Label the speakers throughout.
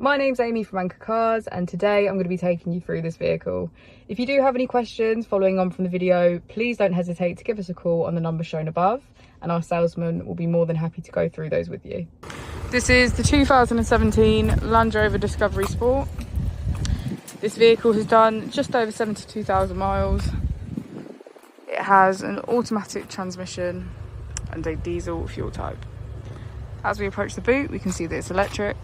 Speaker 1: My name's Amy from Anchor Cars, and today I'm going to be taking you through this vehicle. If you do have any questions following on from the video, please don't hesitate to give us a call on the number shown above, and our salesman will be more than happy to go through those with you. This is the 2017 Land Rover Discovery Sport. This vehicle has done just over 72,000 miles. It has an automatic transmission and a diesel fuel type. As we approach the boot, we can see that it's electric.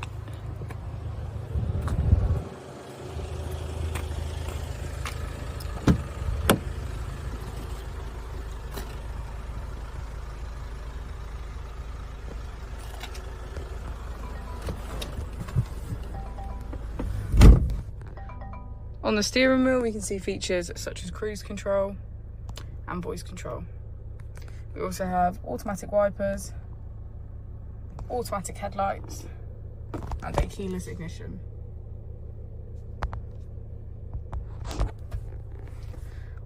Speaker 1: On the steering wheel, we can see features such as cruise control and voice control. We also have automatic wipers, automatic headlights, and a keyless ignition.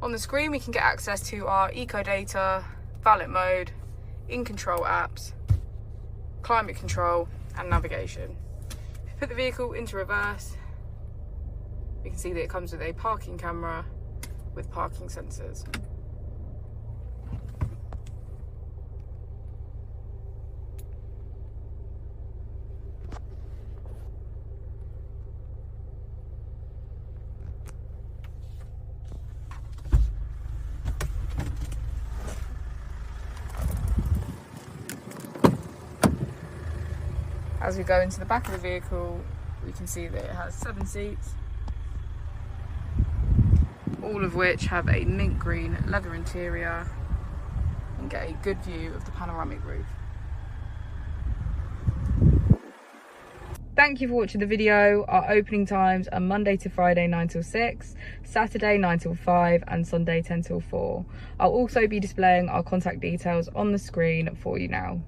Speaker 1: On the screen, we can get access to our eco data, valet mode, in-control apps, climate control, and navigation. If you put the vehicle into reverse, you can see that it comes with a parking camera with parking sensors. As we go into the back of the vehicle, we can see that it has 7 seats, all of which have a mint green leather interior, and get a good view of the panoramic roof. Thank you for watching the video. Our opening times are Monday to Friday 9 till 6, Saturday 9 till 5, and Sunday 10 till 4. I'll also be displaying our contact details on the screen for you now.